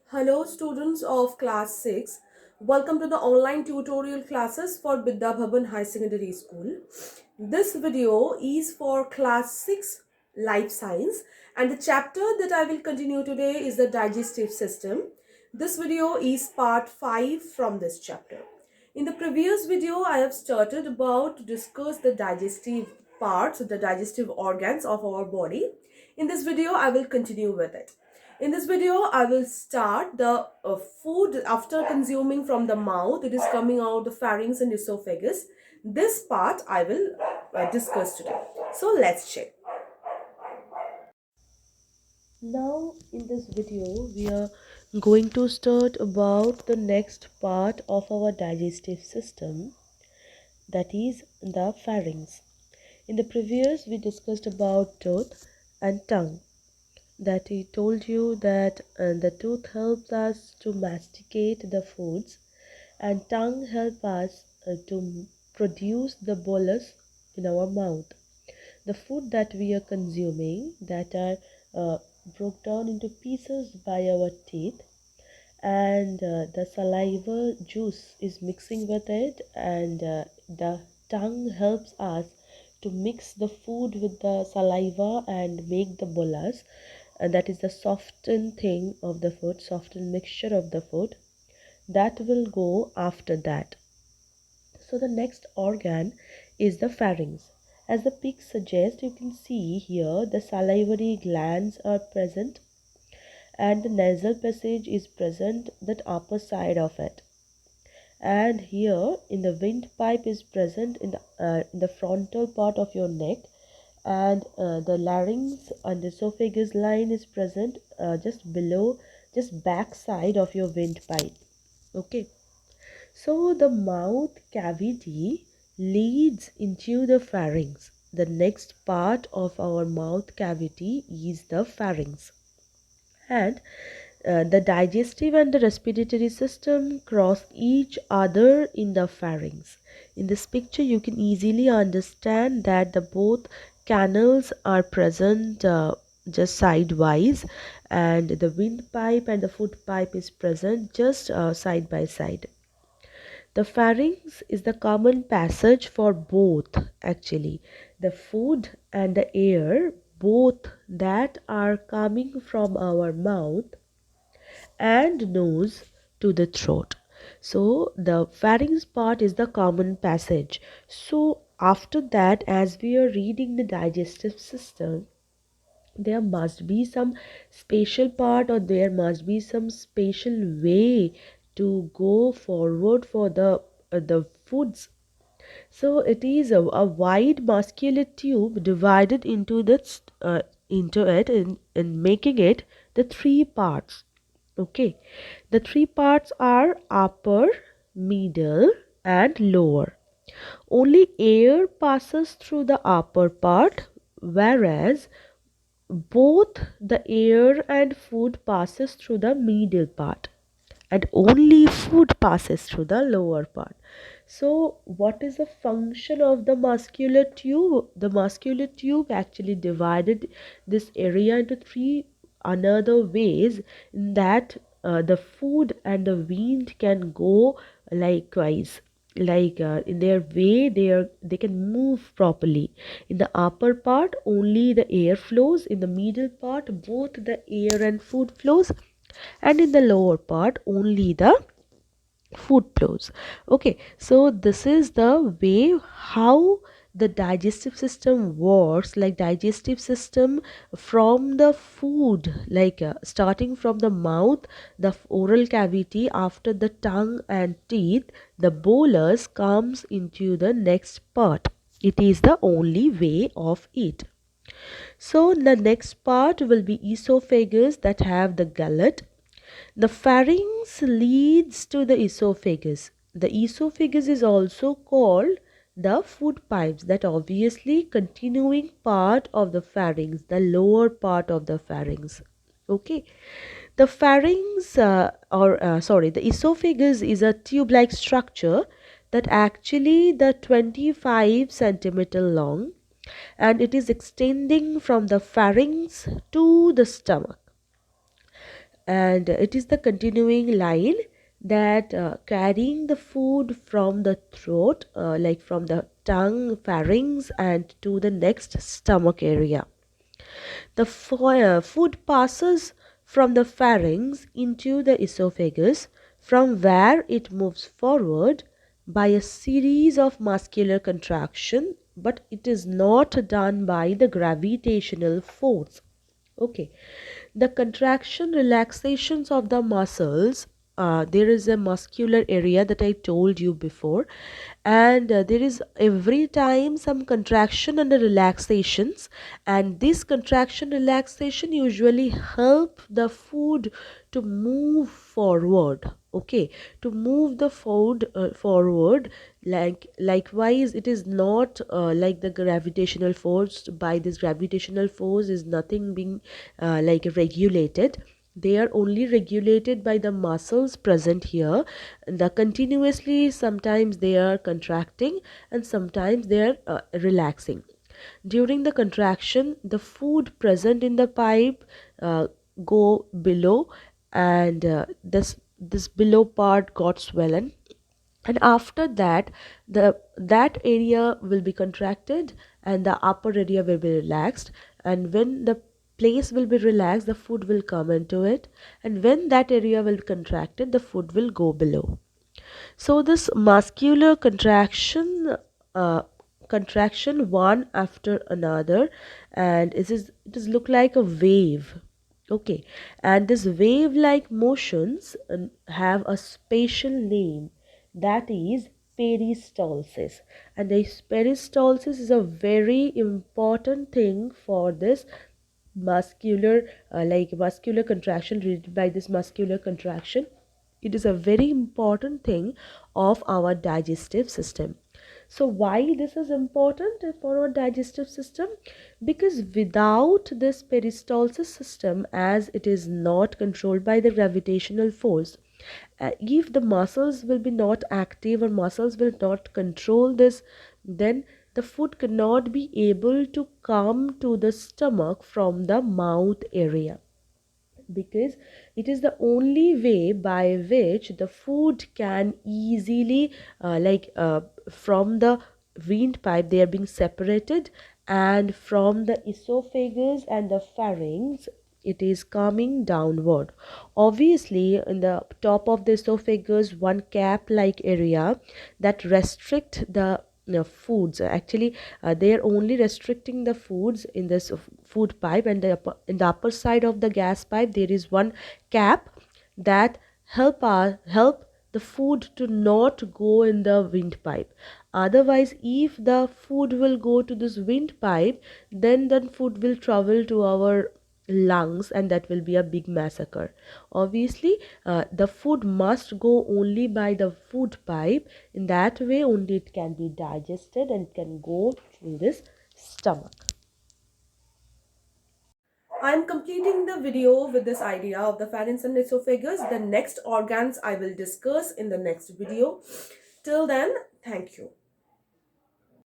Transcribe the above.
Hello students of class 6. Welcome to the online tutorial classes for Bidya Bhavan High Secondary School. This video is for class 6 life science and the chapter that I will continue today is the digestive system. This video is part 5 from this chapter. In the previous video I have started about to discuss the digestive parts, the digestive organs of our body. In this video I will continue with it. In this video, I will start the food after consuming from the mouth. It is coming out the pharynx and esophagus. This part I will discuss today. So let's check. Now in this video, we are going to start about the next part of our digestive system, that is the pharynx. In the previous, we discussed about tooth and tongue. That he told you that the tooth helps us to masticate the foods and tongue help us to produce the bolus in our mouth. The food that we are consuming that are broke down into pieces by our teeth, and the saliva juice is mixing with it, and the tongue helps us to mix the food with the saliva and make the bolus, and that is the softened thing of the food, softened mixture of the food that will go after that. So the next organ is the pharynx. As the pic suggests, you can see here the salivary glands are present and the nasal passage is present, that upper side of it. And here in the windpipe is present in the frontal part of your neck, and the larynx and the esophagus line is present just below, just back side of your windpipe. Okay, so the mouth cavity leads into the pharynx. The next part of our mouth cavity is the pharynx, and the digestive and the respiratory system cross each other in the pharynx. In this picture, you can easily understand that the both canals are present just sidewise, and the windpipe and the food pipe is present just side by side. The pharynx is the common passage for both, actually, the food and the air, both that are coming from our mouth and nose to the throat. So the pharynx part is the common passage. So after that, as we are reading the digestive system, there must be some spatial part, or there must be some spatial way to go forward for the foods. So it is a wide muscular tube divided into it, and making it the three parts. Okay, the three parts are upper, middle, and lower. Only air passes through the upper part, whereas both the air and food passes through the middle part, and only food passes through the lower part. So what is the function of the muscular tube? The muscular tube actually divided this area into three another ways, in that the food and the wind can go likewise, like in their way they can move properly. In the upper part only the air flows, in the middle part both the air and food flows, and in the lower part only the food flows. Okay, so this is the way how the digestive system works. Like digestive system from the food, like starting from the mouth, the oral cavity, after the tongue and teeth, the bolus comes into the next part. It is the only way of it. So the next part will be esophagus, that have the gullet. The pharynx leads to the esophagus. The esophagus is also called the food pipes, that obviously continuing part of the pharynx, the lower part of the pharynx. Okay, the pharynx the esophagus is a tube-like structure that actually the 25 centimeter long, and it is extending from the pharynx to the stomach. and it is the continuing line that carrying the food from the throat, like from the tongue, pharynx, and to the next stomach area. The food passes from the pharynx into the esophagus, from where it moves forward by a series of muscular contraction, but it is not done by the gravitational force. Okay, the contraction relaxations of the muscles, there is a muscular area that I told you before, and there is every time some contraction and the relaxations, and this contraction relaxation usually help the food to move forward. Okay, to move the food forward. Likewise, it is not like the gravitational force. By this gravitational force is nothing being like regulated. They are only regulated by the muscles present here. The continuously, sometimes they are contracting and sometimes they are relaxing. During the contraction, the food present in the pipe go below, and this below part got swollen, and after that that area will be contracted and the upper area will be relaxed, and when the place will be relaxed, the food will come into it, and when that area will be contracted, the food will go below. So this muscular uh, contraction one after another, and it is look like a wave. Okay, and this wave like motions have a special name, that is peristalsis. And this peristalsis is a very important thing for this muscular, like muscular contraction, related by this muscular contraction. It is a very important thing of our digestive system. So why this is important for our digestive system? Because without this peristalsis system, as it is not controlled by the gravitational force, if the muscles will be not active or muscles will not control this, then the food cannot be able to come to the stomach from the mouth area, because it is the only way by which the food can easily from the windpipe they are being separated, and from the esophagus and the pharynx it is coming downward. Obviously, in the top of the esophagus, one cap like area that restrict the foods. Actually, they are only restricting the foods in this food pipe, and in the upper side of the gas pipe there is one cap that help the food to not go in the windpipe. Otherwise, if the food will go to this windpipe, then the food will travel to our lungs, and that will be a big massacre. Obviously, the food must go only by the food pipe. In that way only it can be digested and it can go through this stomach. I'm completing the video with this idea of the pharynx and esophagus. The next organs I will discuss in the next video. Till then, thank you.